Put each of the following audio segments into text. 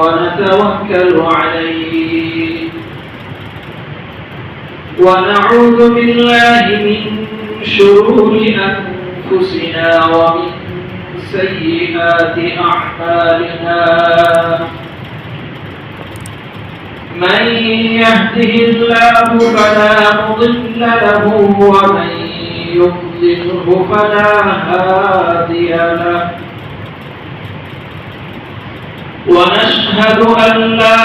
ونتوكل عليه ونعوذ بالله من شرور أنفسنا ومن سيئات أعمالنا من يهده الله فلا مضل له ومن يضلله فلا هادي له ونشهد أن لا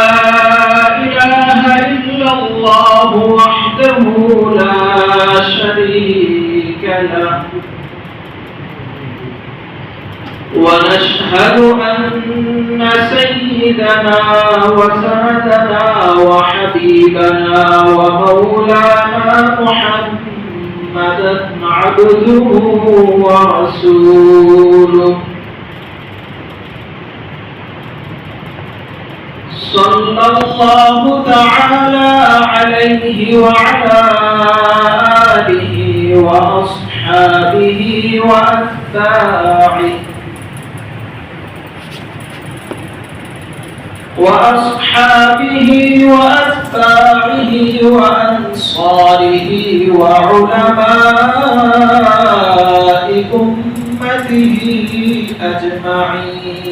إله إلا الله وحده لا شريك له ونشهد أن سيدنا وسندنا وحبيبنا ومولانا محمدا عبده ورسوله صلى الله تعالى عليه وعلى آله وأصحابه وأتباعه وأنصاره وعلماء أمته أجمعين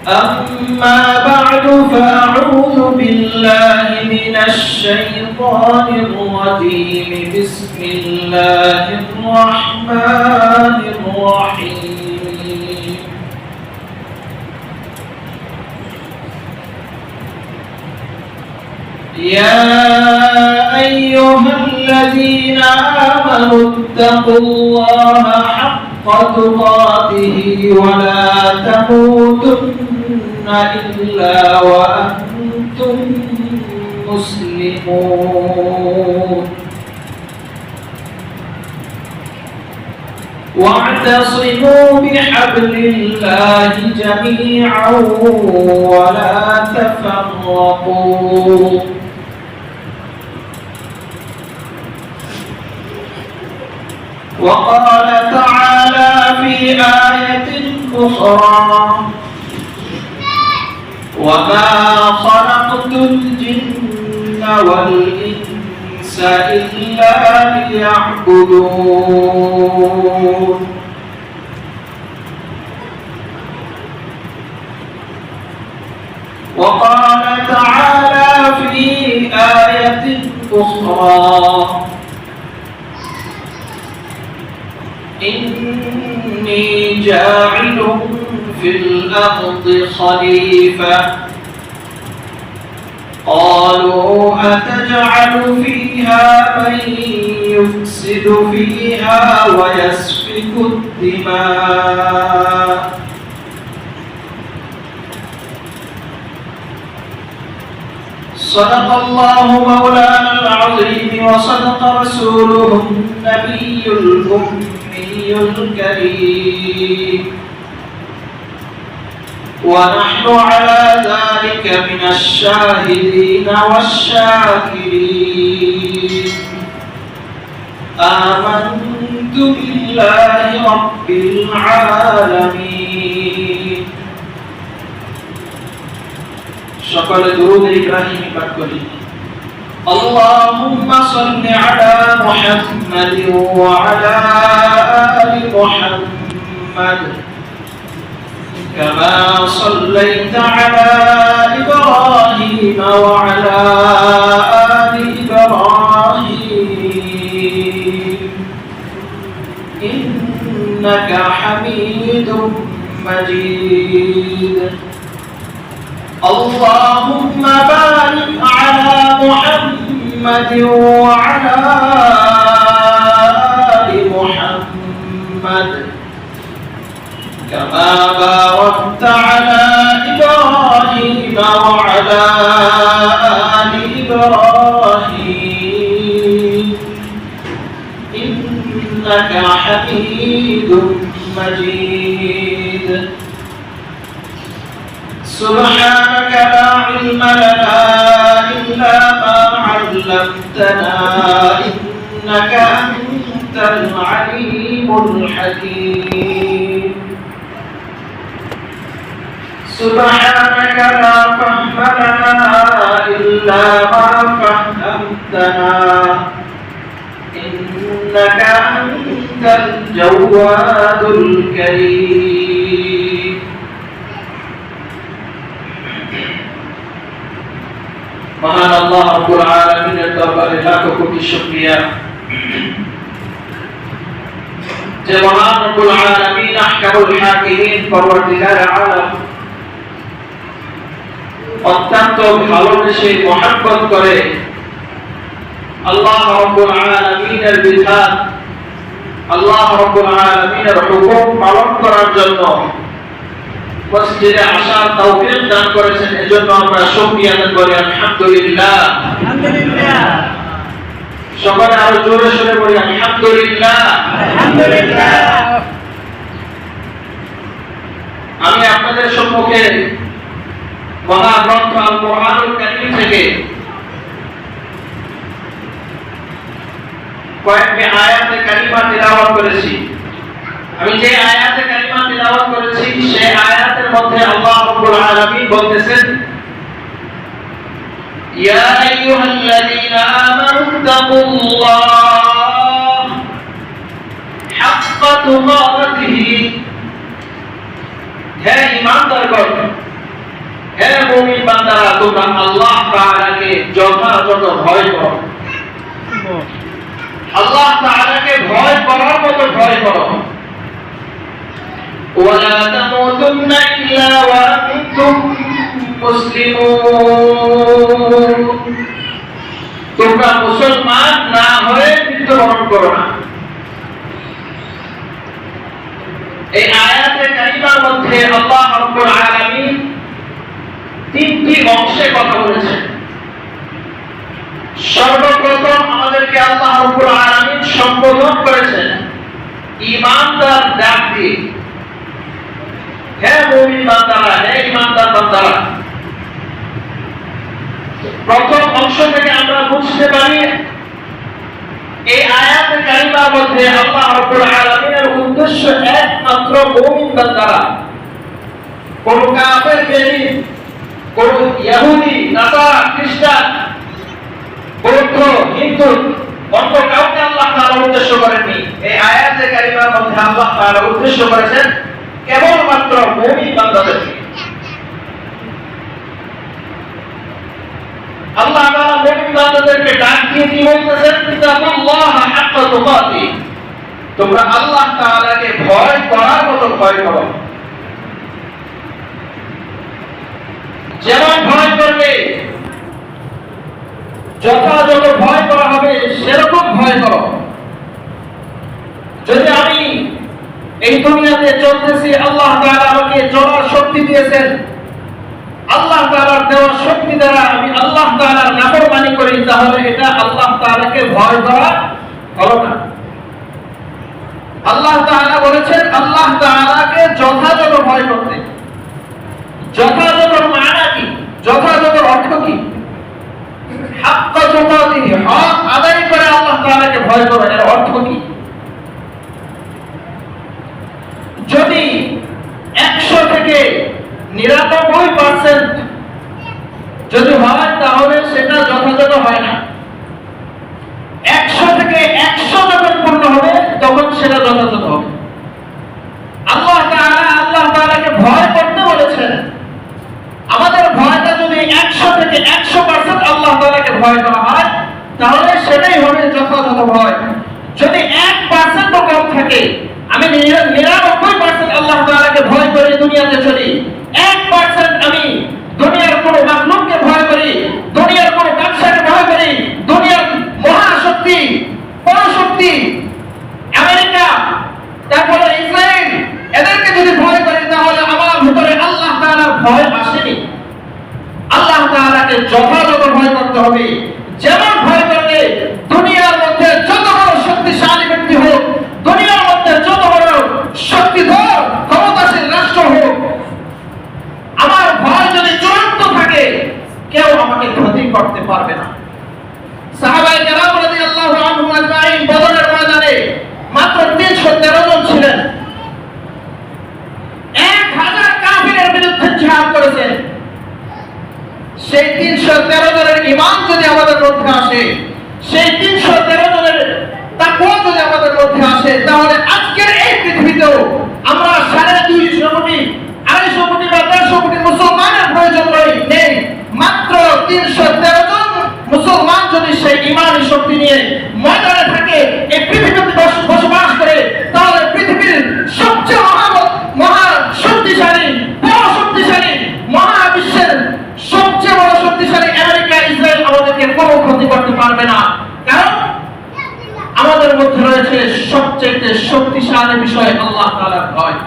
أما بعد فأعوذ بالله من الشيطان الرجيم بسم الله الرحمن الرحيم يا أيها الذين آمنوا اتقوا الله حق تقاته ولا تموتن إلا وأنتم مسلمون واعتصموا بحبل الله جميعا ولا تفرقوا وقال تعالى في آية أخرى وما خلقت الجن والإنس إلا ليعبدون وقال تعالى في آية أخرى إني جاعل في الأرض خليفة قالوا أتجعل فيها من يفسد فيها ويسفك الدماء صدق الله مولانا العظيم وصدق رسوله النبي الأمي الكريم ونحن على ذلك من الشاهدين والشاكرين آمنت بالله رب العالمين সকল দুরূদ ইব্রাহিম পাঠ করি اللهم صل على محمد وعلى آل محمد كما صليت على إبراهيم وعلى آل إبراهيم إنك حميد مجيد اللهم بارك على محمد وعلى آل محمد كما باركت على إبراهيم وعلى آل إبراهيم إنك حميد مجيد سبحانك لا علم لنا إلا ما علمتنا إنك أنت العليم الحكيم لا فهم لنا إلا ما فهمتنا إنك أنت الجواد الكريم মহান আল্লাহ রাব্বুল আলামিনের দরবারে লাখো কোটি শুকরিয়া যে মহান রব্বুল আলামিন আহকামুল হাকিমিন পরওয়ারদিগার আলাম অত্যন্ত ভালোবেসে মহব্বত করে আল্লাহ রাব্বুল আলামিনের বিধান আল্লাহ রাব্বুল আলামিনের হুকুম পালন করার জন্য মসজিদে আসার তৌফিক দান করেছেন এজন্য আমরা শুকরিয়া আদায় করি আলহামদুলিল্লাহ আলহামদুলিল্লাহ সবাই আরো জোরে সোরে বলি আলহামদুলিল্লাহ আলহামদুলিল্লাহ আমি আপনাদের সম্মুখে মহাগ্রন্থ আল কোরআনুল কারীম থেকে কয়েকটি আয়াতে কারিমা তিলাওয়াত করেছি আমি যে আয়াতে কারিমা তিলাওয়াত করেছি সেই আয়াতের মধ্যে আল্লাহ রাব্বুল আলামিন বলতেছেন ইয়া আইয়ুহাল্লাযীনা আমানু তাকুল্লাহ হাক্কা তুকাতিহি হে ঈমানদারগণ হে মুমিন বান্দারা তোমরা আল্লাহ তাআলাকে যথাযথ ভয় করো আল্লাহ তাআলাকে ভয় করার মতো ভয় করো ওয়ালা তামুতুন্না ইল্লা ওয়া আনতুম মুসলিমুন তোমরা মুসলমান না হয়ে মৃত্যুবরণ করো না এই আয়াতে কারিমার মধ্যে আল্লাহ রাব্বুল আলামিন তিনটি অংশে কথা বলেছেন সর্বপ্রথম আমাদেরকে আল্লাহ রাব্বুল আলামিন সম্বোধন করেছেন ঈমানদার ডাক দিয়ে হে মুমিন বান্দারা হে ঈমানদার বান্দারা প্রথম অংশ থেকে আমরা বুঝতে পারি এই আয়াতে কারিমার মধ্যে আল্লাহ রাব্বুল আলামিনের উদ্দেশ্য একমাত্র মুমিন বান্দারা কোন কাফের বেঈমান কোন ইহুদি নাসারা খ্রিস্টান বৌদ্ধ হিন্দু অন্য কাউকে আল্লাহ তাআলা উদ্দেশ্য করেননি এই আয়াতে কারিমার মধ্যে আল্লাহ তাআলা উদ্দেশ্য করেছেন কেবলমাত্র মুমিন বান্দাদেরকে আল্লাহ তাআলা মুমিন বান্দাদেরকে ডাক দিয়ে কি বলতেছেন তাকুল্লাহ হাক্কা তুকাতি তোমরা আল্লাহ তাআলাকে ভয় করার মতো ভয় করো যেমন ভয় করবে যথাযথ ভয় করা হবে সেরকম ভয় করো যদি আমি এই দুনিয়াতে চলতেছি আল্লাহ তাআলা আমাকে চলার শক্তি দিয়েছেন আল্লাহ তাআলার দেওয়া শক্তি দ্বারা আমি আল্লাহ তাআলার নাফরমানি করি তাহলে এটা আল্লাহ তাআলাকে ভয় করা হলো না আল্লাহ তাআলা বলেছেন আল্লাহ তাআলাকে যথাযথ ভয় করতে যথাযথ মানে কি যথাযথ অর্থ কি হাক্কা তুকাতিহি হক আদায় করে আল্লাহ তাআলাকে ভয় করা এর অর্থ কি যদি 100 থেকে 99% যদি হয় তাহলে সেটা যথাযথ হয় না 100 থেকে 100 যখন পূর্ণ হবে তখন সেটা যথাযথ হবে আল্লাহ তাআলাকে ভয় করতে বলেছেন আমাদের ভয়টা যদি 100 থেকে 100% আল্লাহ তাআলাকে ভয় করা হয় তাহলে সেটাই হবে যথাযথ ভয় যদি 1% কম থাকে আমি 99% আল্লাহ তাআলাকে ভয় করে দুনিয়াতে চলি 1% আমি দুনিয়ার কোন মাখলুককে ভয় করি দুনিয়ার কোন ব্যবসাকে ভয় করি দুনিয়ার মহাশক্তি পরাশক্তি আমেরিকা তারপরে ইসরায়েল এদেরকে যদি ভয় করি তাহলে আমার ভিতরে আল্লাহ তাআলার ভয় আসেনি আল্লাহ তাআলাকে যথাযথ ভয় করতে হবে যেমন ভয় করলে দুনিয়ার মধ্যে যত বড় শক্তিশালী ব্যক্তি হোক দুনিয়ার মধ্যে যত বড় শক্তিধর ক্ষমতাশীল রাষ্ট্র হোক আমার ভয় যদি চূড়ান্ত থাকে কেউ আমাকে ক্ষতি করতে পারবে না সাহাবায়ে কেরাম রাদিয়াল্লাহু আনহুম আজমাইন বদরের ময়দানে মাত্র 313 জন ছিলেন 1000 কাফিরের বিরুদ্ধে জিহাদ করেছেন সেই 313 জনের ঈমান যদি আমাদের মধ্যে আসে, সেই 313 জনের তাকওয়া যদি আমাদের মধ্যে আসে, তাহলে আজকের এই পৃথিবীতেও আমরা 250 কোটি 250 কোটি বা 150 কোটি মুসলমানের প্রয়োজন নেই। মাত্র 313 জন মুসলমান যদি সেই ঈমানী শক্তি নিয়ে ময়দানে থাকে, এই পৃথিবীতে বসবাস করে, তাহলে পৃথিবীর সবচেয়ে মহা শক্তিশালী, বড় শক্তিশালী, মহাবিশ্বের সবচেয়ে বড় শক্তিশালী আমেরিকা, ইসরায়েল আমাদেরকে কোনো ক্ষতি করতে পারবে না। কারণ আমাদের মধ্যে রয়েছে সবচেয়ে শক্তিশালী বিষয় আল্লাহ তাআলার ভয়।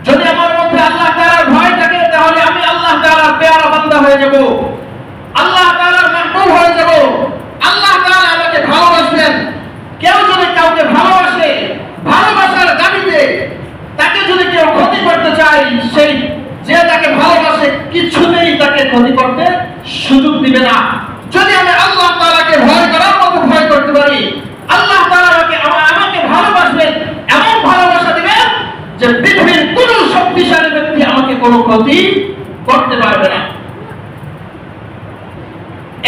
যদি আমার মধ্যে আল্লাহ তাআলার ভয় থাকে, তাহলে আমি আল্লাহ তাআলার পেয়ারা বান্দা হয়ে যাব, আল্লাহ তাআলার মাহবুব হয়ে যাব। আল্লাহ তাআলা আমাকে ভালোবাসবেন। কেউ যদি কাউকে ভালোবাসে, ভালোবাসার দাবিতে তাকে যদি কেউ ক্ষতি করতে চায়, সেই যে তাকে ভালোবাসে কিছুতেই তাকে ক্ষতি করতে সুযোগ দিবে না। যদি আমি আল্লাহ তাআলাকে ভয় করার মতো ভয় করতে পারি, আল্লাহ তাআলা আমাকে ভালোবাসবেন, এমন ভালোবাসা দিবেন যে পৃথিবীর কোন শক্তিশালী ব্যক্তি আমাকে কোনো ক্ষতি করতে পারবে না।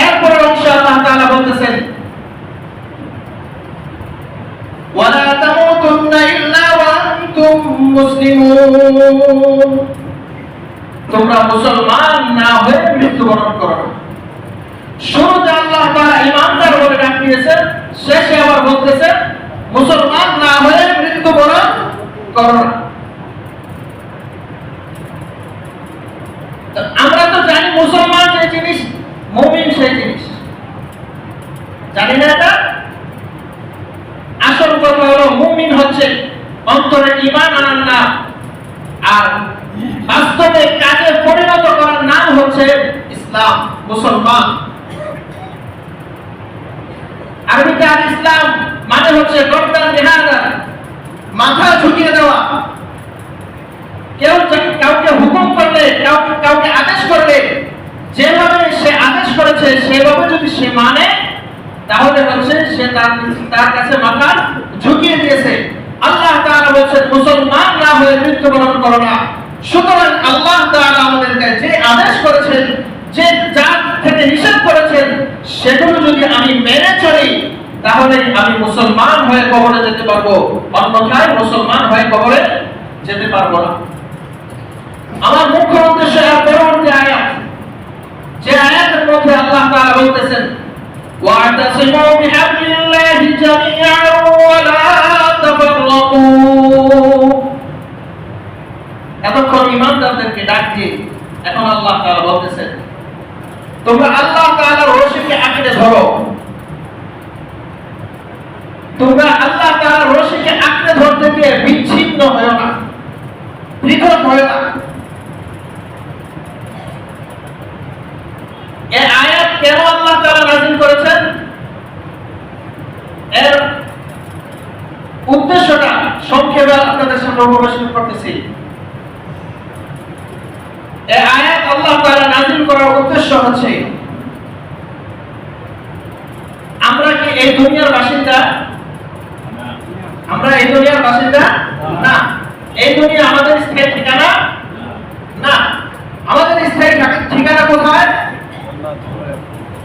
এরপরে অংশে আল্লাহ তাআলা বলতেছেন, ওয়ালা তামুতুন্না ইল্লা ওয়া আনতুম মুসলিমুন, তোমরা মুসলমান না হয়ে মৃত্যুবরণ করো না। শুরুতে আল্লাহ তাআলা ঈমানদার বলে ডাক দিয়েছেন, শেষে আবার বলতেছেন মুসলমান না হয়ে মৃত্যুবরণ করো না। আমরা তো জানি মুসলমান যে জিনিস, মুমিন সেই জিনিস, জানি না এটা? আসল কথা হলো মুমিন হচ্ছে অন্তরে ঈমান আনার নাম, আর বাস্তবে কাজে পরিণত করার নাম হচ্ছে ইসলাম, মুসলমান। আরবিতে আল ইসলাম মানে হচ্ছে গর্দান জিহাদা, মাথা ঝুঁকিয়ে দেওয়া। কেউ কাউকে হুকুম করলে, কাউকে আদেশ করলে, যেভাবে সে আদেশ করেছে সেভাবে যদি সে মানে, তাহলে হচ্ছে সে তার কাছে মাথা ঝুঁকিয়ে দিয়েছে। আল্লাহ তাআলা বলেছেন মুসলমান না হয়ে মৃত্যুবরণ করো না। সুতরাং আল্লাহ তাআলা আমাদেরকে যে আদেশ করেছেন, যে যা থেকে নিষেধ করেছেন, সেগুলো যদি আমি মেনে চলি, তাহলে আমি মুসলমান হয়ে কবরে যেতে পারবো, অন্যথায় মুসলমান হয়ে কবরে যেতে পারবো না। আমার মুখ্য উদ্দেশ্য এর পরবর্তী আয়াত, যে আয়াতের মধ্যে আল্লাহ তাআলা বলতেছেন, ওয়া'তাসিমু বিহাবলিল্লাহি জামিআন ওয়া লা তাফাররাকু। এতক্ষণ ঈমানদারদেরকে ডাক দিয়ে এখন আল্লাহ তাআলা বলতেছেন, তোমরা আল্লাহ তাআলার রশিকে আঁকড়ে ধরো, তোমরা আল্লাহ তাআলার রশিকে আঁকড়ে ধরতে গিয়ে বিচ্ছিন্ন হয়ো না, পৃথক হয়ো না। এই আয়াত কেন আল্লাহ তাআলা নাযিল করেছেন, এর উদ্দেশ্যটা সংক্ষেপে আপনাদের সামনে উপস্থাপন করতেছি। এই আয়াত আল্লাহ তাআলা নাযিল করার উদ্দেশ্য হচ্ছে, আমরা কি এই দুনিয়ার বাসিন্দা? আমরা এই দুনিয়ার বাসিন্দা না। এই দুনিয়া আমাদের স্থায়ী ঠিকানা না। আমাদের স্থায়ী ঠিকানা কোথায়?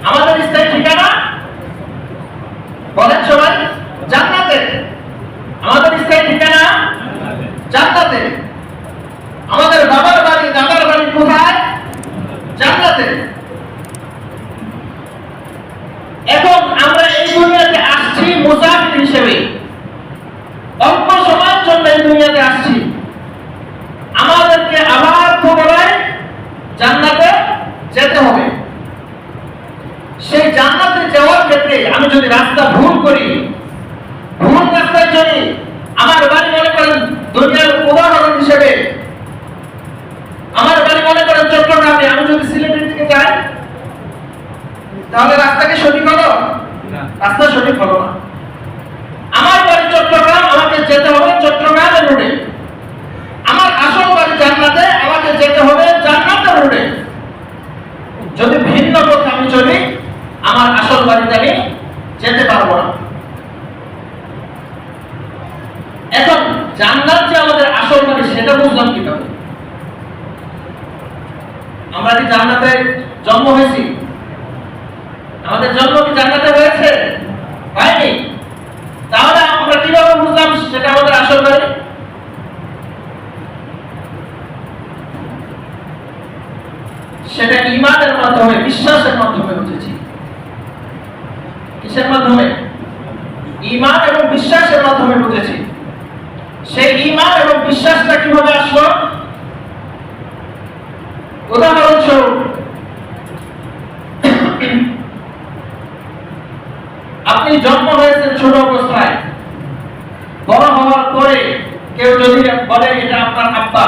আমাদের স্থায়ী ঠিকানা বলেন সবাই, জান্নাতে। আমাদের স্থায়ী ঠিকানা জান্নাতে। আমাদের বাবার বাড়ি, দাদার বাড়ি কোথায়? জান্নাতে। এখন আমরা এই দুনিয়াতে আসছি মুসাফির হিসেবে, অল্প সময়ের জন্য এই দুনিয়াতে আসছি। আমাদেরকে আবার পুনরায় জান্নাতে যেতে হবে। সেই জান্নাতে যাওয়ার ক্ষেত্রে আমি যদি রাস্তা ভুল করি, ভুল রাস্তায় চলি, আমার বাড়ি মনে করেন দুনিয়ার উদাহরণ হিসেবে, আমার বাড়ি মনে করেন চট্টগ্রামে, আমি যদি সিলেটের দিকে যাই, তাহলে রাস্তা কি সঠিক হলো? রাস্তা সঠিক হলো না। আমার বাড়ি চট্টগ্রাম, আমাকে যেতে হবে চট্টগ্রামের রোডে। আমার আসল বাড়ি জান্নাতে, আমাকে যেতে হবে জান্নাতের রোডে। যদি ভিন্ন পথে আমি চলি, আমার আসল বাড়িতে আমি যেতে পারবো না। এখন জান্নাত যে আমাদের আসল বাড়ি, সেটা বুঝলাম কিভাবে? আমরা কি জান্নাতে জন্ম হয়েছি? আমাদের জন্ম কি জান্নাতে হয়েছে? হয়নি। তাহলে আমরা কিভাবে বুঝলাম সেটা আমাদের আসল বাড়ি? সেটা ঈমানের মাধ্যমে, বিশ্বাসের মাধ্যমে বুঝেছি। কিসের মাধ্যমে? ঈমান এবং বিশ্বাসের মাধ্যমে বুঝেছি। সেই ঈমান এবং বিশ্বাসটা কিভাবে আসলো? উদাহরণস্বরূপ, আপনি জন্ম হয়েছেন ছোট অবস্থায়, বড় হওয়ার পরে কেউ যদি বলে এটা আপনার আব্বা,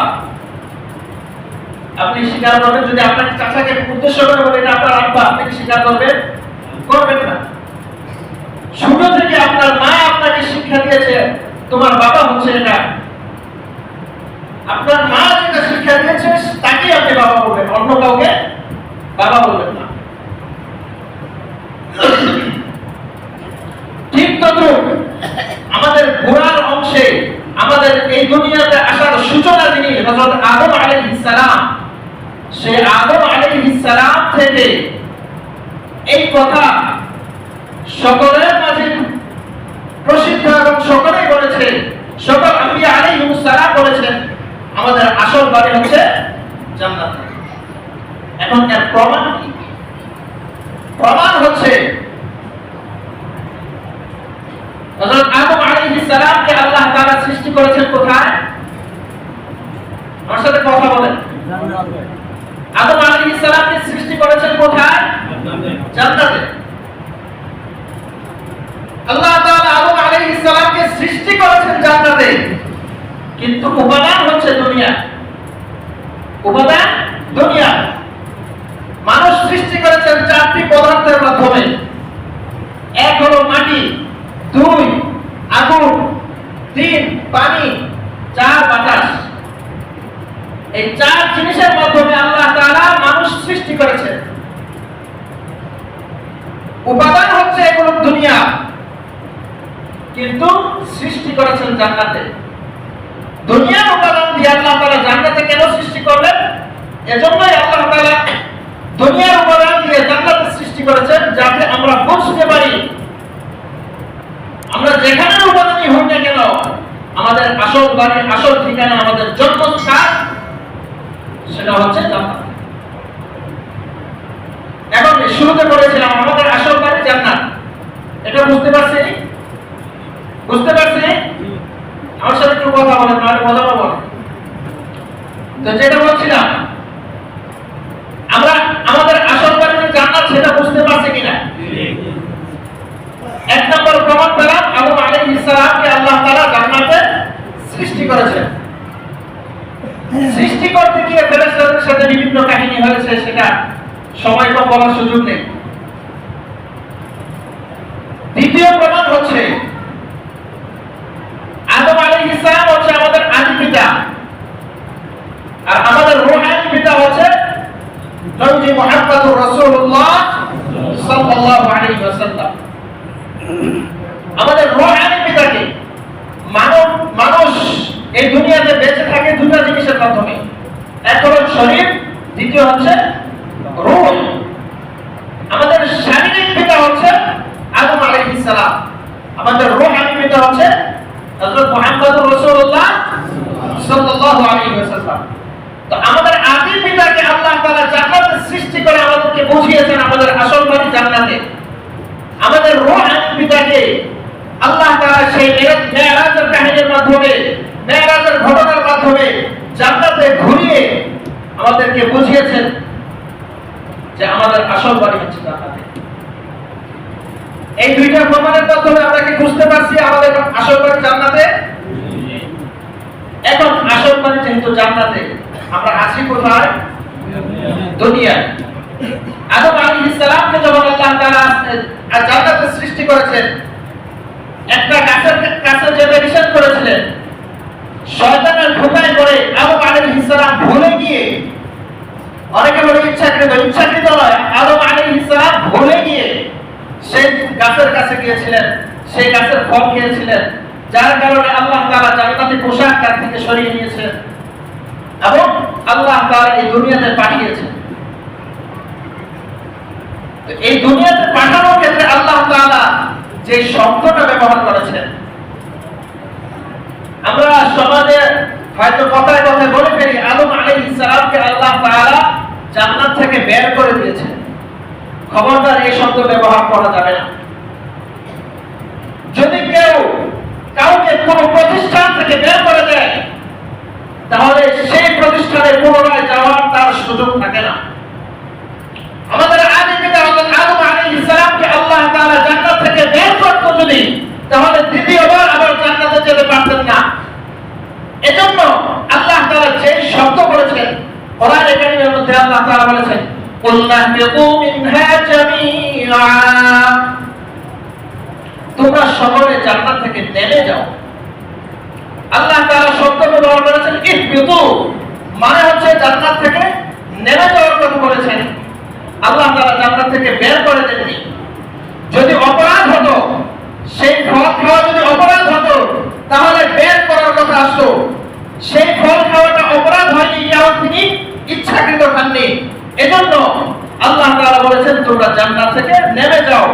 আপনি স্বীকার করবেন? যদি আপনার চাচাকে উদ্দেশ্য করে বলে এটা আপনার আব্বা, আপনি কি স্বীকার করবেন? করবেন না। ছোট থেকে আপনার মা আপনাকে শিক্ষা দিয়েছে তোমার বাবা হচ্ছে এটা, আপনার মা যেটা শিক্ষা দিয়েছে তাকে আপনি বাবা বলবেন, অন্য কাউকে বাবা বলবেন না। ঠিক তদ্রুপ আমাদের গোড়ার অংশে, আমাদের এই দুনিয়াতে আসার সূচনা যিনি হযরত আদম আলাইহিস সালাম, সেই আদম আলাইহিস সালাম থেকে এই কথা সকলের মাঝে প্রসিদ্ধ এবং সকলেই বলেছে, সকল আম্বিয়া আলাইহিস সালাম বলেছেন আমাদের আসল বাড়ি হচ্ছে জান্নাত। এখন এর প্রমাণ কি? প্রমাণ হচ্ছে হযরত আদম আলাইহিস সালামকে আল্লাহ তাআলা সৃষ্টি করেছেন কোথায়? আমার সাথে কথা বলেন। আদম আলাইহিস সালামকে সৃষ্টি করেছেন কোথায়? জান্নাতে। আল্লাহ তাআলা আদম আলাইহিস সালামকে সৃষ্টি করেছেন জান্নাতে, কিন্তু উপাদান হচ্ছে দুনিয়া। উপাদান দুনিয়া। মানুষ সৃষ্টি করেছেন চারটি পদার্থের মাধ্যমে। এক হলো মাটি, দুই আগুন, তিন পানি, চার বাতাস। এই চার জিনিসের মাধ্যমে আল্লাহ তাআলা মানুষ সৃষ্টি করেছেন। উপাদান হচ্ছে এগুলো দুনিয়া, কিন্তু সৃষ্টি করেছেন জান্নাতে। দুনিয়ার উপাদান দিয়ে আল্লাহ তাআলা জান্নাতে কেন সৃষ্টি করলেন? এজন্যই আল্লাহ তাআলা দুনিয়ার উপাদান দিয়ে জান্নাতে সৃষ্টি করেছেন, যাতে আমরা বুঝতে পারি আমরা যেখানে উপাদানই হই না কেন, আমাদের আসল বাড়ি, আসল ঠিকানা, আমাদের জন্মস্থান সেটা হচ্ছে জান্নাত। এখন শুরুতে বলেছিলাম আমাদের আসল বাড়ি জান্নাত। এটা বুঝতে পারছি? বুঝতে পারছি? আমার সাথে একটু কথা বলেন, নাহলে কথা বলবো না। তো যেটা বলছিলাম, আমরা আমাদের আসল বাড়ি যে জান্নাত সেটা বুঝতে পারছি কিনা? এক নম্বর প্রমাণ পেলাম, আদম আলাইহিস সালামকে আল্লাহ তাআলা জান্নাতে সৃষ্টি করেছেন। সৃষ্টি করতে গিয়ে ফেরেশতাদের সাথে বিভিন্ন কাহিনী হয়েছে, সেটা সময় কম বলার সুযোগ নেই। দ্বিতীয় প্রমাণ হচ্ছে আদম আলাইহিস সালাম হচ্ছে আমাদের আদি পিতা, আর আমাদের রূহানি পিতা হচ্ছে নবী মুহাম্মদুর রাসূলুল্লাহ সাল্লাল্লাহু আলাইহি ওয়াসাল্লাম। আমাদের রূহানি পিতাকে মানুষ এই দুনিয়াতে বেঁচে থাকে দুটো জিনিসের মাধ্যমে। এক হলো শরীর, দ্বিতীয় হচ্ছে রূহ। আমাদের শারীরিক পিতা হচ্ছে আদম আলাইহিস সালাম, আমাদের রূহানি পিতা হচ্ছে হযরত মুহাম্মদুর রাসূলুল্লাহ সাল্লাল্লাহু আলাইহি ওয়াসাল্লাম। তো আমাদের আদি পিতাকে আল্লাহ তাআলা জান্নাতে সৃষ্টি করে আমাদেরকে বুঝিয়েছেন আমাদের আসল বাড়ি জান্নাতে। আমাদের রূহানি পিতাকে আল্লাহ তাআলা সেই মেরাজের কাহিনীর মাধ্যমে, মেরাজের ঘটনার মাধ্যমে জান্নাতে ঘুরিয়ে আমাদেরকে বুঝিয়েছেন যে আমাদের আসল বাড়ি হচ্ছে জান্নাতে। এই দুইটা প্রমাণের মাধ্যমে আমরা কি বুঝতে পারছি আমাদের আসল বাড়ি জান্নাতে? এখন আসল বাড়ি যেহেতু জান্নাতে, আমরা আছি কোথায়? দুনিয়ায়। আদম আলাইহিস সালামকে যখন আল্লাহ তাআলা জান্নাতে সৃষ্টি করেছেন, একটা গাছের কাছে যেতে নিষেধ করেছিলেন, শয়তানের ধোঁকায় পড়ে আদম আলাইহিস সালাম ভুলে গিয়ে, অনেকে বলে ইচ্ছাকৃত নয়, আদম আলাইহিস সালাম ভুলে গিয়ে সেই গাছের কাছে গিয়েছিলেন, সেই গাছের ফল খেয়েছিলেন, যার কারণে আল্লাহ তাআলা জান্নাতি পোশাক তার থেকে সরিয়ে নিয়েছেন এবং আল্লাহ তাআলা এই দুনিয়াতে পাঠিয়েছেন। এই দুনিয়াতে পাঠানোর ক্ষেত্রে আল্লাহ তাআলা যে শব্দটা ব্যবহার করেছেন, আমরা সমাজে হয়তো কথায় কথায় বলে ফেলি আদম আলাইহিস সালামকে আল্লাহ তাআলা জান্নাত থেকে বের করে দিয়েছেন। খবরদার এই শব্দ ব্যবহার করা যাবে না। যদি কেউ কাউকে কোন প্রতিষ্ঠান থেকে বের করে দেয়, তাহলে সেই প্রতিষ্ঠানে পুনরায় যাওয়ার তার সুযোগ থাকে না। আমাদের আদি পিতা হযরত আদম আলাইহিস সালামকে আল্লাহ তাআলা জান্নাত থেকে বের করতে যদি, তাহলে দ্বিতীয়বার আবার জান্নাতে যেতে পারতেন না। এজন্য আল্লাহ তাআলা যে শব্দ করেছেন, কোরআনে কারীমের মধ্যে আল্লাহ তাআলা বলেছেন কুল্লা বিকু মিনহা জামিআ, তোমরা সকলে জান্নাত থেকে নেমে যাও। আল্লাহ তাআলা শব্দ ব্যবহার করেছেন ইহবিতু, মানে হচ্ছে জান্নাত থেকে নেমে যাওয়ার কথা বলেছেন। আল্লাহ তাআলা জান্নাত থেকে বের করে দেননি। যদি অপরাধ হতো, সেই ফল খাওয়া যদি অপরাধ হতো, তাহলে বের করার কথা আসতো। সেই ফল খাওয়াটা অপরাধ হয়নি, কারণ তিনি ইচ্ছাকৃত খাননি। এজন্য আল্লাহ তাআলা বলেছেন তোমরা জান্নাত থেকে নেমে যাও।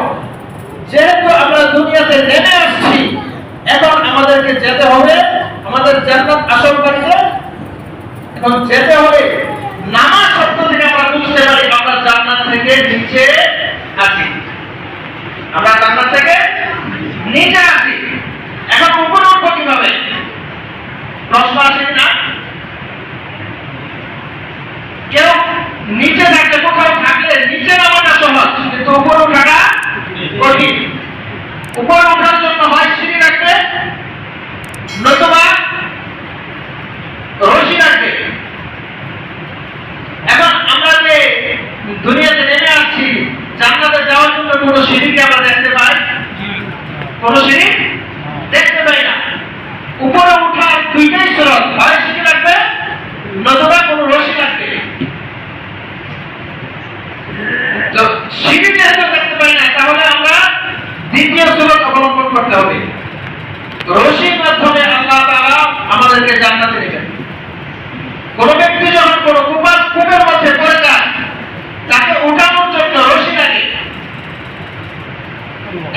যেহেতু আমরা দুনিয়াতে নেমে আসছি, এখন আমাদেরকে যেতে হবে আমাদের জান্নাত আসলকারীকে। এখন যেতে হবে, নামা শব্দ থেকে আমরা বুঝতে পারি আমরা জান্নাত থেকে নিচে আছি। আমরা জান্নাত থেকে নিচে আছি, এখন উপরে উঠবো কিভাবে? প্রশ্ন আসে না? কেউ নিচে থাকলে, কোথাও থাকলে নিচে নামাটা সহজ, কিন্তু উপরে ওঠাটা কঠিন। উপরে ওঠার জন্য হয় সিঁড়ি রাখবে, নতুবা রশি রাখবে। এখন আমরা যে দুনিয়াতে নেমে আসছি, জান্নাতে যাওয়ার জন্য কোন সিঁড়িকে আমরা দেখতে পাই? কোন সিঁড়ি দেখতে পাই না। উপরে ওঠার দুইটাই সুরত, হয় সিঁড়ি রাখবে নতুবা কোন রশি রাখবে। তো সিঁড়ি যেহেতু দেখতে পাই না, তাহলে আমরা দ্বিতীয় সুরত অবলম্বন করতে হবে। রশির মাধ্যমে আল্লাহ তাআলা আমাদেরকে জান্নাতে নেবেন। কোন ব্যক্তি যখন কোন কূপের মধ্যে পড়ে যায়, তাকে উঠানোর জন্য রশি লাগে।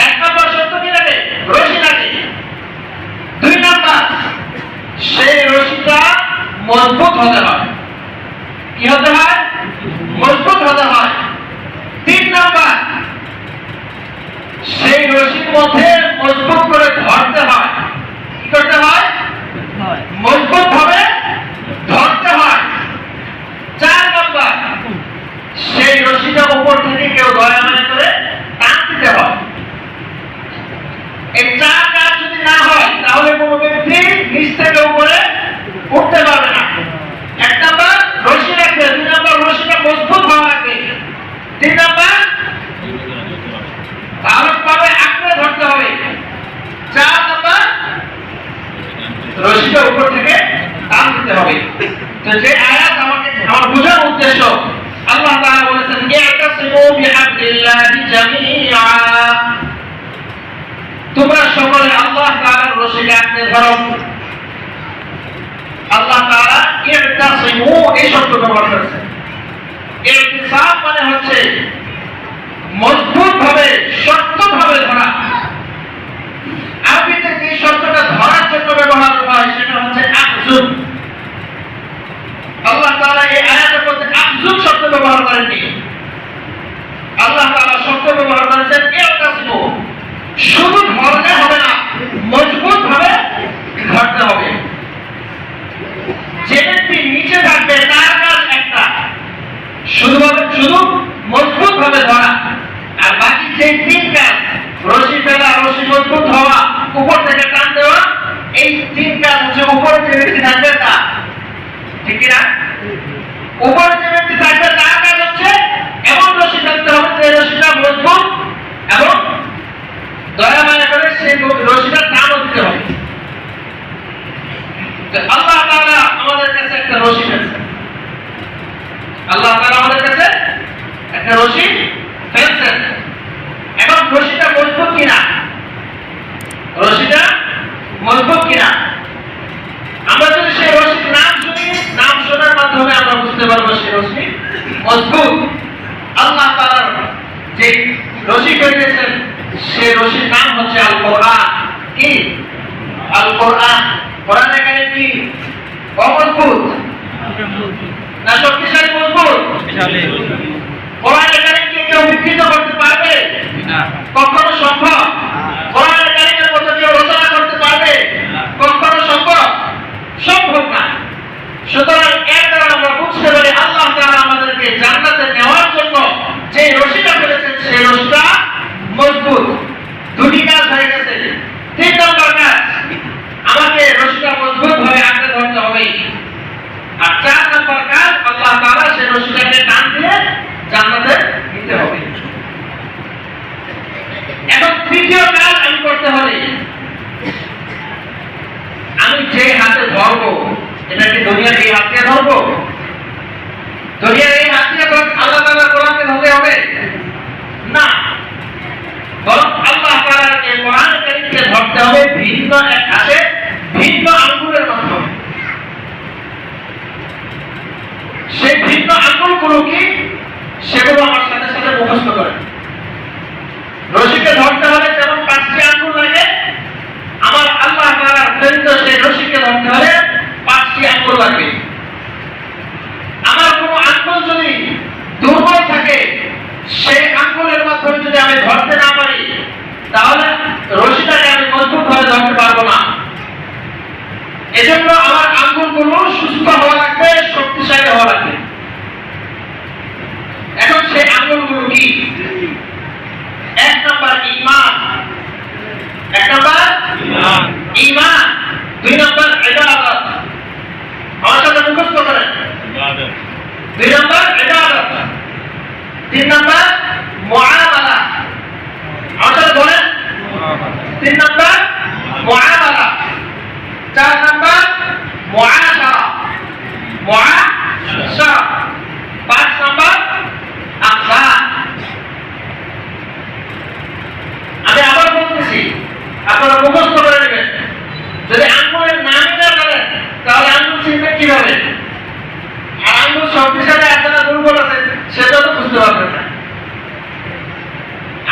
এক নম্বর শর্ত কি লাগে? রশি লাগে। দুই নম্বর, সেই রশিটা মজবুত হতে হয়। কি হতে হয়? মজবুত হতে হয়। তিন নম্বর, সেই রশির মধ্যে মজবুত করে ধরতে হয়। কি করতে হয়? মজবুত ভাবে ধরতে হয়। চার নম্বর, সেই রশিটা উপর থেকে কেউ দয়া মনে করে টান দিতে হয়। এই চার কাজ যদি না হয়, তাহলে কোনো ব্যক্তি নিচ থেকে উপরে উঠতে পারবে না। এক নম্বর রশি রাখবে, দুই নম্বর রশিটা মজবুত হওয়া লাগবে, তিন নম্বর ভালোভাবে আঁকড়ে ধরতে হবে, চার নম্বর রশিটা উপর থেকে টান দিতে হবে। তো যে আয়াত আমার বোঝার উদ্দেশ্য, আল্লাহ তাআলা বলেছেন ইয়াতাসিমু বিহাবলিল্লাহি জামিআ, তোমরা সকলে আল্লাহ তাআলার রশিকে আঁকড়ে ধরো। আল্লাহ তাআলা ইয়াতাসিমু এই শব্দ ব্যবহার করেছেন। ইতিসাম মানে হচ্ছে মজবুত ভাবে, শক্ত ভাবে ধরা। আরবিতে যে শব্দটা ধরার জন্য ব্যবহার হয় সেটা হচ্ছে আকজুব। আল্লাহ তাআলা এই আয়াতের মধ্যে আকজুব শব্দ ব্যবহার করেননি। আল্লাহ তাআলা শব্দ ব্যবহার করেছেন ইয়াতাসিমু, শুধু ধরলে হবে না, মজবুত ভাবে ধরতে হবে। যে ব্যক্তি নিচে থাকবে তার কাজ একটা, শুধু মজবুত ভাবে ধরা। আর বাকি যে তিন কাজ, রশি ফেলা, রশি মজবুত হওয়া, উপর থেকে টান দেওয়া, এই তিন কাজ হচ্ছে উপরে যে ব্যক্তি থাকবে তা। ঠিক না? উপরে যে ব্যক্তি থাকবে তার কাজ হচ্ছে এমন রশি ফেলতে হবে যে রশিটা মজবুত এবং দয়া মায়া করে সেই রশিটা টানও দিতে হবে। আল্লাহ তাআলা আমাদের কাছে একটা রশি ফেলছেন। আল্লাহ তাআলা আমাদের কাছে একটা রশি ফেলছেন। এখন রশিটা মজবুত কিনা, রশিটা মজবুত কিনা আমরা যদি সেই রশির নাম শুনি, নাম শোনার মাধ্যমে আমরা বুঝতে পারবো সেই রশি যে রশি করেছেন সে রশির নাম হচ্ছে আল কোরআন। কি আল কোরআন? কোরআনের কারিম কি অমজবুত না শক্তিশালী? মজবুত। কোরআনের কারিম কি কেউ বিকৃত করতে পারবে? কখনো সম্ভব? কোরআনের কারিমের মতো কেউ রচনা করতে পারবে? কখনো সম্ভব? সম্ভব না। সুতরাং এর দ্বারা আমরা বুঝতে পারি আল্লাহ তাআলা আমাদেরকে জান্নাতে নেওয়ার জন্য যে রশিটা ফেলেছেন সেই রশিটা মজবুত। দুটি কাজ হয়ে গেছে। 3 নম্বর কাজ, আমাকে রশিটা মজবুত ভাবে আঁকড়ে ধরতে হবে। আর 4 নম্বর কাজ, আল্লাহ তাআলা সেই রশিটাকে টান দিয়ে জান্নাতে নিতে হবে। এখন তৃতীয় কাজ আমি করতে হবে, আমি যে হাতে ধরবো এটা কি দুনিয়ার এই হাত দিয়ে ধরবো? দুনিয়ার এই হাত দিয়ে আল্লাহ তাআলার কোরআনকে ধরতে হবে না, বরং আল্লাহ তাআলার এই কোরআন কারীমকে ধরতে হবে ভিন্ন এক হাতে, ভিন্ন আঙ্গুলের মাধ্যমে। সেই ভিন্ন আঙ্গুলগুলো কি, সেগুলো আমার সাথে সাথে মুখস্থ করেন। রশিকে ধরতে হলে যেমন 5টি আঙ্গুল লাগে, আমার আল্লাহ তাআলার প্রেরিত সেই রশিকে ধরতে হলে 5টি আঙ্গুল লাগবে। আমার কোনো আঙ্গুল যদি দুর্বল থাকে, সেই আঙ্গুলের মাধ্যমে যদি আমি ধরতে না পারি, তাহলে রশিটাকে আমি মজবুত ভাবে ধরতে পারবো না। এজন্য আমার আঙ্গুলগুলো সুস্থ হওয়া লাগবে, শক্তিশালী হওয়া লাগবে। এখন সেই আঙ্গুলগুলো কি? 1 নম্বর ঈমান, 1 নম্বর ঈমান, 2 নম্বর ইবাদত। আমার সাথে মুখস্থ করেন। 2 নম্বর ইবাদত, 3 নম্বর মুআমালা। আমার সাথে বলেন। 3 নম্বর মুআমালা, 4 নম্বর মুআশারা, 5 নম্বর আখলাক। আমি আবার বলতেছি, আপনারা মুখস্থ করে নেবেন। যদি আঙ্গুলের নামই না জানেন তাহলে আঙ্গুল চিনবেন কিভাবে? আর আঙ্গুল শক্তিশালী আছে না দুর্বল আছে সেটা তো বুঝতে পারবেন না।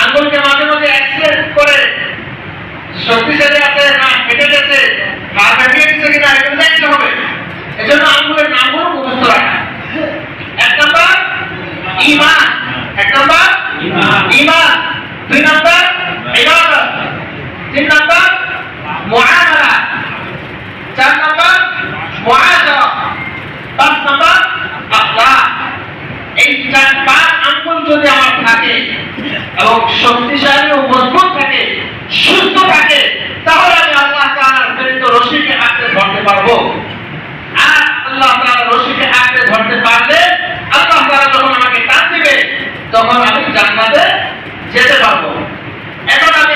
আঙ্গুলকে মাঝে মাঝে অ্যাক্সিডেন্ট করে শক্তিশালী আছে না কেটে গেছে বা ভেঙে গেছে কিনা এগুলো দেখতে হবে। এজন্য আঙ্গুলের নামগুলো মুখস্থ রাখা। 1 নম্বর ঈমান, 1 নম্বর ঈমান, 2 নম্বর ইবাদত, 3 নম্বর মুআমালা, 4 নম্বর মুআশারা, 5 নম্বর আখলাক। এই 4-5 আঙ্গুল যদি আমার থাকে এবং শক্তিশালী ও মজবুত থাকে, সুস্থ থাকে, তাহলে আমি আল্লাহ তাআলার প্রেরিত রশিকে আঁকড়ে ধরতে পারবো। আর আল্লাহ তাআলার রশিকে আঁকড়ে ধরতে পারলে আল্লাহ তাআলা যখন আমাকে টান দিবে তখন আমি জান্নাতে যেতে পারবো। এখন আমি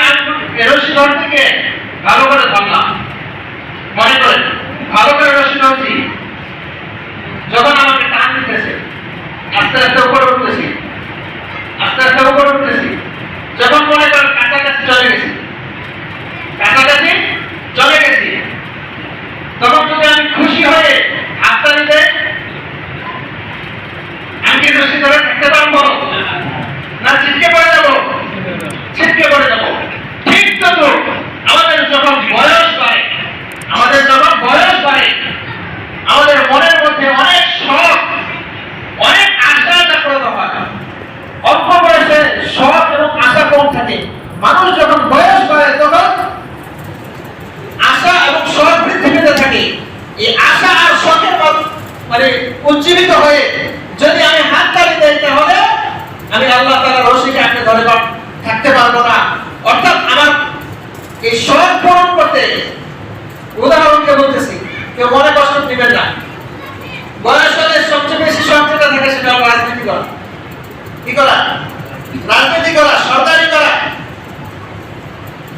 রশি ধরতে গিয়ে ভালো করে ধরলাম, মনে করেন ভালো করে রশি ধরছি, যখন আমাকে টান দিতেছে আস্তে আস্তে উপরে উঠতেছি, আস্তে আস্তে উপরে উঠতেছি, যখন মনে করেন কাছাকাছি চলে গেছি, কাছাকাছি চলে গেছি, তখন যদি আমি খুশি হয়ে হাতটা দিতে, আমি কি রশি ধরে থাকতে পারবো না ছিটকে পড়ে যাবো? ছিটকে পড়ে যাবো। ঠিক তো আমাদের যখন বয়স বাড়ে, আমাদের যখন বয়স বাড়ে, আমাদের মনের মধ্যে অনেক শখ, অনেক আশা জাগ্রত হয়। অল্প বয়সে শখ এবং আশা কম থাকে। মানুষ যখন বয়স বাড়ে তখন আশা এবং শখ বৃদ্ধি পেতে থাকে। এই আশা আর শখের মানে উজ্জীবিত হয়ে যদি আমি হাত তালি দেই তাহলে আমি আল্লাহ তাআলার রশিকে আঁকড়ে ধরে থাকতে পারবো না। অর্থাৎ আমার এই শখ পূরণ করতে, উদাহরণকে বলতেছি, কেউ মনে কষ্ট নেবেন না। বয়স হলে সবচেয়ে বেশি শখ যেটা থাকে সেটা হলো রাজনীতি করা। কি করা? রাজনীতি করা, সরকারি করা।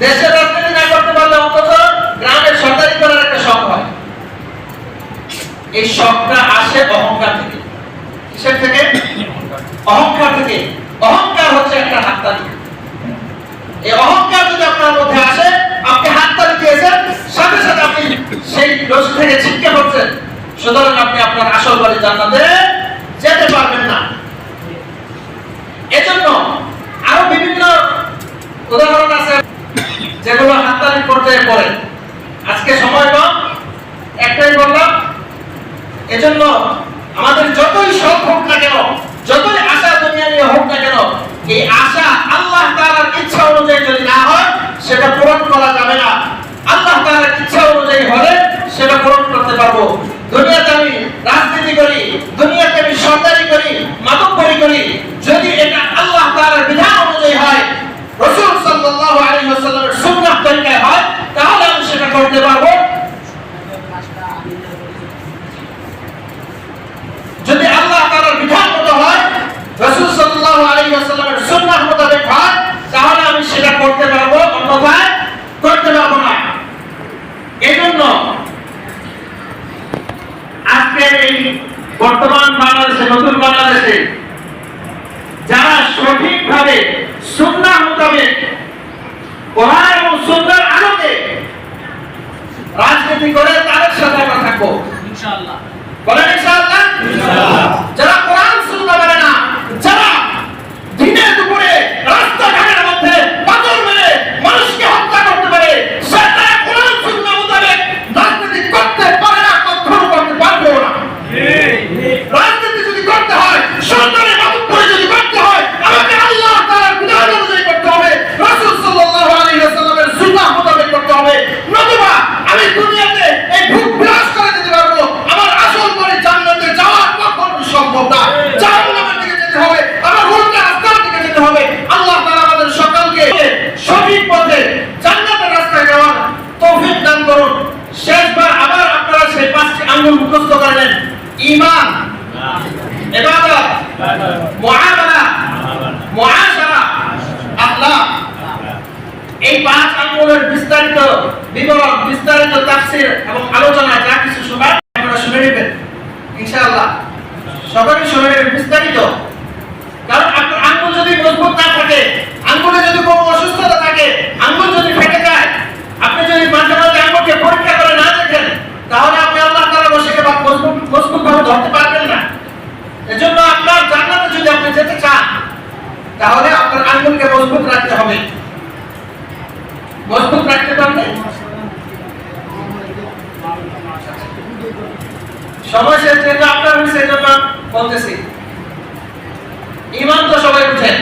দেশের রাজনীতি না করতে পারলে অন্তত গ্রামের সরকারি করার একটা শখ হয়। এই শখটা আসে অহংকার থেকে। কিসের থেকে? অহংকার থেকে। অহংকার হচ্ছে একটা হাততালি। এই অহংকার যদি আপনার মধ্যে আসে, আপনি হাততালি দিয়েছেন, সাথে সাথে আপনি সেই রশি থেকে ছিটকে পড়ছেন, সুতরাং আপনি আপনার আসল বাড়ি জান্নাতে যেতে পারবেন না। এজন্য পর্যায়ে পড়ে। আজকে সময় কম, একটাই বললাম, এজন্য আমাদের যতই শখ হোক না কেন, যতই আশা দুনিয়া নিয়ে হোক না কেন, এই আশা আল্লাহ তাআলার ইচ্ছা অনুযায়ী যদি না হয় সেটা পূরণ করা যাবে না। আল্লাহ তাআলার ইচ্ছা অনুযায়ী হলে সেটা পূরণ করতে পারবো। দুনিয়াতে আমি রাজনীতি করি, দুনিয়াতে আমি সরকারি করি, মাতব্বরি করি, যদি এটা আল্লাহ তাআলার বিধান অনুযায়ী হয়, রাসূল সাল্লাল্লাহু আলাইহি ওয়াসাল্লামের সুন্নাহ তরিকায় হয়, তাহলে আমি সেটা করতে পারবো। যদি আল্লাহ তাআলার বিধান মতো হয়, রাসূল সাল্লাল্লাহু আলাইহি ওয়াসাল্লামের সুন্নাহ মোতাবেক হয়, তাহলে আমি সেটা করতে পারবো, অন্যথায় করতে পারবো না। এজন্য আজকের এই বর্তমান বাংলাদেশে, নতুন বাংলাদেশে যারা সঠিকভাবে সুন্নাহ মোতাবেক কোরআন এবং সুন্নাহর আলোকে রাজনীতি করে তাদের সাথে আমরা থাকবো ইনশাআল্লাহ। বলেন ইনশাআল্লাহ। যারা কোরআন সুন্নাহ মানে না, যারা দিনের দুপুরে রাস্তাঘাটের মধ্যে পাথর মেরে মানুষকে হত্যা করতে পারে, সেটা কোরআন সুন্নাহ মোতাবেক রাজনীতি করতে পারে না, কখনো করতে পারবে না। রাজনীতি যদি করতে হয়, সরকারের মাতব্বরি যদি করতে হয়, আমাকে আল্লাহ তাআলার বিধান অনুযায়ী করতে হবে, রাসূল সাল্লাল্লাহু আলাইহি ওয়াসাল্লামের সুন্নাহ মোতাবেক করতে হবে। নতুবা আমি দুনিয়াতে এই ভোগ বিলাস করে দিতে পারবো, আমার আসল করে জান্নাতে যাওয়া কখনো সম্ভব না। জাহান্নামের দিকে যেতে হবে, আমার উল্টা রাস্তার দিকে যেতে হবে। আল্লাহ তাআলা আমাদের সকলকে সঠিক পথে জান্নাতের রাস্তায় যাওয়ার তৌফিক দান করুন। শেষবার আবার আপনারা সেই পাঁচটি আঙ্গুল মুখস্থ করলেন: ঈমান, ইবাদত, মুআমালা, মুআশারা, আখলাক। এই পাঁচ আঙ্গুলের বিস্তারিত বিবরণ, বিস্তারিত তাফসীর এবং আলোচনা যা কিছু শোনার আপনারা শুনে নেবেন ইনশাআল্লাহ। সকলে শুনে নেবেন বিস্তারিত। কারণ আপনার আঙ্গুল যদি মজবুত না থাকে, আঙ্গুলে যদি কোনো অসুস্থতা থাকে, আঙ্গুল যদি ফেটে যায়, আপনি যদি মাঝে মাঝে আঙ্গুলকে পরীক্ষা করে না দেখেন, তাহলে আপনি আল্লাহ তাআলার রশিকে মজবুতভাবে ধরতে পারবেন না। এজন্য আপনার জান্নাতে যদি আপনি যেতে চান, তাহলে আপনার আঙ্গুলকে মজবুত রাখতে হবে। মজবুত রাখতে পারলে সময় শেষ, যেহেতু আপনার বিষয় জন্য বলতেছি। ঈমান তো সবাই বুঝেন,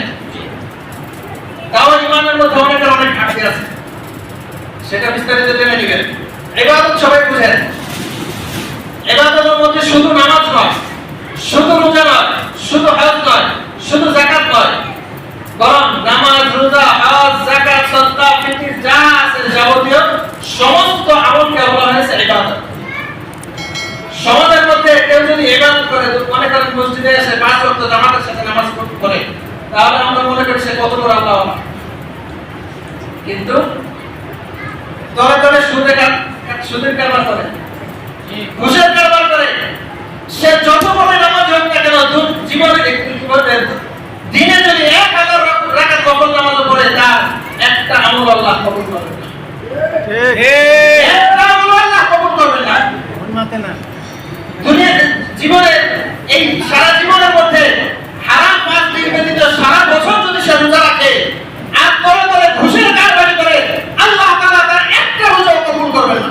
তাও ঈমানের মধ্যে অনেকের অনেক ঘাটতি আছে, সেটা বিস্তারিত জেনে নেবেন। ইবাদত সবাই বুঝেন, ইবাদতের মধ্যে শুধু নামাজ নয়, শুধু রোজা নয়, শুধু হজ নয়, শুধু যাকাত নয়, বরং নামাজ, রোজা, হজ, যাকাত, সাদকা, ফিতর যা আছে যাবতীয় সমস্ত আমলকে বলা হয়েছে ইবাদত। সমাজের মধ্যে কেউ যদি ইবাদত করে, মনে করেন মসজিদে এসে 5 ওয়াক্ত জামাতের সাথে নামাজ পড়ে, তাহলে আমরা মনে করি সে কত বড় আল্লাহওয়ালা। কিন্তু তলে তলে সুদের কারবার করে, ঘুষের কারবার করে, সে যত বড় নামাজ হোক না কেন, জীবনে দিনে যদি 1000 রাকাত নফল নামাজ পড়ে, তার একটা আমল আল্লাহ কবুল করবে না। একটা আমল আল্লাহ কবুল করবে না। দুনিয়া জীবনে এই সারা জীবনের মধ্যে হারাম 5 দিন ব্যতীত সারা বছর যদি সে রোজা রাখে আর তলে তলে ঘুষের কারবারি করে, আল্লাহ তাআলা তার একটা রোজাও কবুল করবে না।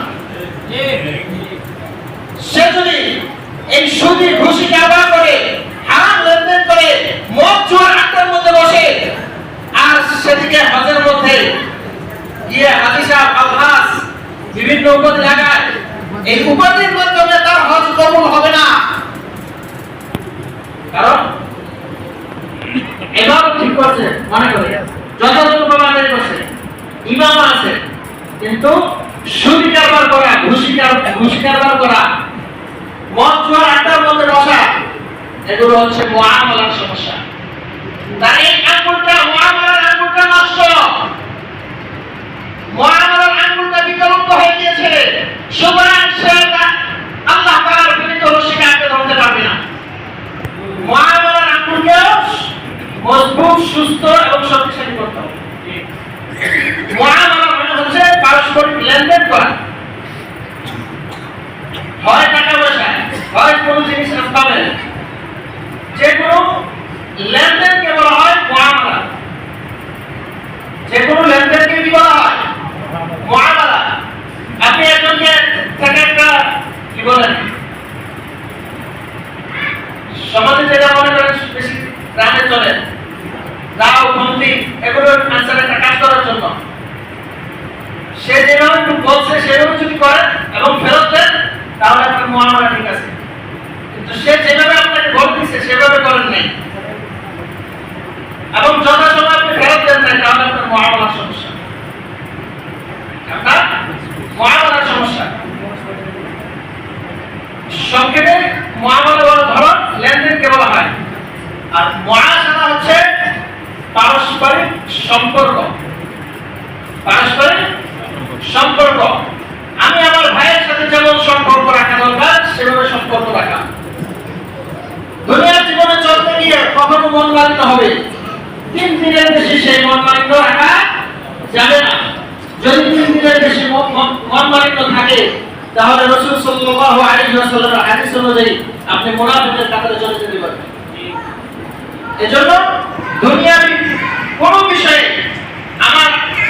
সে যদি এই সুদি ঘুষি কারবার করে, হারাম লেনদেন করে, মদ জুয়ার আড্ডার মধ্যে বসে, আর সেদিকে হজের মধ্যে গিয়ে হাজী সাহেব, আলহাজ বিভিন্ন উপাধি লাগায়, এই উপাধির মাধ্যমে তার হজ কবুল হবে না। কারণ এবারও ঠিক করছে, মনে করে যথাযথভাবে আদায় করছে, ইমাম আছে, কিন্তু সুদি কারবার করা, ঘুষি কারবার করা, মদ জুয়ার আড্ডার মধ্যে বসা, এগুলো হচ্ছে মুআমালার সমস্যা। তার এই আঙ্গুলটা, মুআমালার আঙ্গুলটা নষ্ট, মুআমালার আঙ্গুলটা বিকলুপ্ত হয়ে গিয়েছে। সুতরাং সে আল্লাহ তাআলার বিনীত রশিকে আঁকড়ে ধরতে পারবে না। মুআমালার আঙ্গুলকে মজবুত, সুস্থ এবং শক্তিশালী করতে হবে। মুআমালা মানে হচ্ছে পারস্পরিক লেনদেন করা, হয় টাকা পয়সা, হয় কোনো জিনিস আসবাবের, যে কোনো লেনদেনকে বলা হয় মুআমালা। যে কোনো লেনদেনকে কি বলা হয়? মুআমালা। সে যেভাবে বলছে সেভাবে যদি করেন এবং ফেরত দেন তাহলে আপনার মুআমালা ঠিক আছে। কিন্তু সে যেভাবে আপনাকে ভোট দিচ্ছে সেভাবে করেন নাই এবং যথাসময়ে আপনি ফেরত দেন নাই, তাহলে আপনার মুআমালার সমস্যা, আপনার মুআমালার সমস্যা। সংক্ষেপে মুআমালা বলা ধরন লেনদেনকে বলা হয়, আর মুআশারা হচ্ছে পারস্পরিক সম্পর্ক। পারস্পরিক সম্পর্ক, আমি আমার ভাইয়ের সাথে যেমন সম্পর্ক রাখা দরকার সেভাবে সম্পর্ক রাখা। দুনিয়ার জীবনে চলতে গিয়ে কখনো মন মালিন্য হবে, 3 দিনের বেশি সেই মন মালিন্য রাখা যাবে না। যদি 3 দিনের বেশি মন মালিন্য থাকে তাহলে রাসূল সাল্লাল্লাহু আলাইহি ওয়াসাল্লামের হাদিস অনুযায়ী আপনি মুনাফিকের কাতারে চলে যেতে পারবেন। এজন্য দুনিয়াবি কোনো বিষয়ে আমার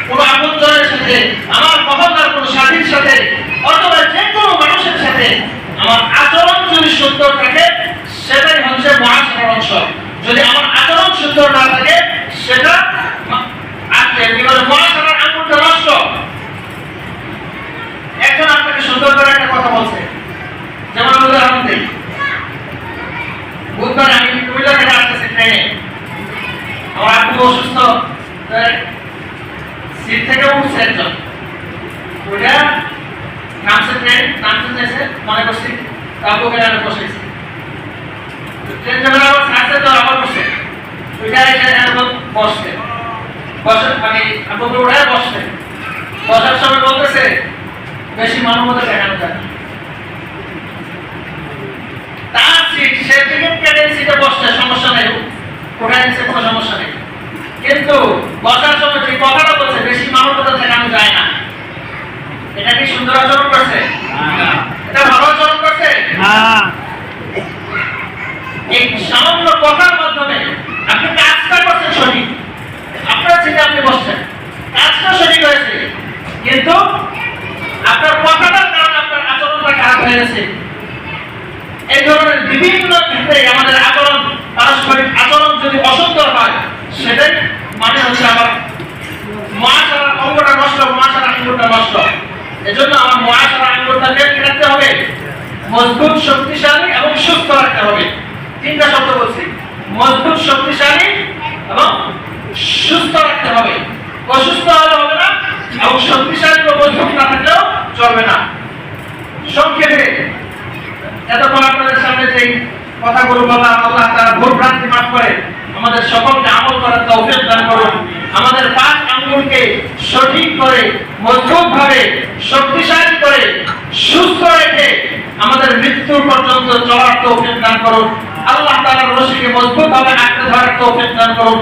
কোনো আপনজনের সাথে, আমার মহল্লার কোনো সাথীর সাথে অথবা যে কোনো মানুষের সাথে আমার আচরণ যদি সুন্দর থাকে সেটাই হচ্ছে মুআশারার অংশ। যদি আমার আচরণ সুন্দর না থাকে সেটা মুআশারার আঙ্গুলটা নষ্ট। একজন আপনাকে সুন্দর করে একটা কথা বলছে, যেমন উদাহরণ দিই, বুধবার আমি কুমিল্লা থেকে আসতেছি ট্রেনে, আমার আব্বু অসুস্থ, সিট থেকে উঠছে একজন, ওইটা নামছে, ট্রেন নামতে চাইছে, মনে করছি আব্বুকে আমি বসেছি, ট্রেন যখন আবার ছাড়ছে তো আবার বসে ওইটা বসছে, বসে মানে আব্বুকে উঠায় বসছে, বসার সময় বলতেছে বেশি মানবতা দেখানো যায়। তার সিট, সে টিকিট কেটে সিটে বসছে, সমস্যা নেই, ওখানে নিচে কোনো সমস্যা নেই, কিন্তু বসার সময় যে কথাটা বলছে বেশি মানবতা দেখানো যায় না, এটা কি সুন্দর আচরণ করছে? এটা ভালো আচরণ করছে? এই সামান্য কথার মাধ্যমে আপনি কাজটা করছেন সঠিক, আপনার সিটে আপনি বসছেন, কাজটা সঠিক হয়েছে, কিন্তু আপনার কথাটার কারণে আপনার আচরণটা খারাপ হয়ে গেছে। এই ধরনের বিভিন্ন ক্ষেত্রে আমাদের আচরণ, পারস্পরিক আচরণ যদি অসুন্দর হয় সেটাই মানে হচ্ছে আমার মুআশারার অঙ্গটা নষ্ট, মুআশারার আঙ্গুলটা নষ্ট। এজন্য আমার মুআশারার আঙ্গুলটাকে কি রাখতে হবে? মজবুত, শক্তিশালী এবং সুস্থ রাখতে হবে। 3টা শব্দ বলছি, মজবুত, শক্তিশালী এবং সুস্থ রাখতে হবে। অসুস্থ হলে হবে না এবং শক্তিশালী ও মজবুত না থাকলেও চলবে না। সংক্ষেপে এতক্ষণ আপনাদের সামনে যে কথাগুলো বললাম, আল্লাহ তাআলা ভুল ভ্রান্তি মাফ করে আমাদের সকলকে আমল করার তৌফিক দান করুন। আমাদের 5 আঙ্গুলকে সঠিক করে, মজবুত ভাবে, শক্তিশালী করে, সুস্থ রেখে আমাদের মৃত্যু পর্যন্ত চলার তৌফিক দান করুন। আল্লাহ তাআলার রশিকে মজবুত ভাবে আঁকড়ে ধরার তৌফিক দান করুন।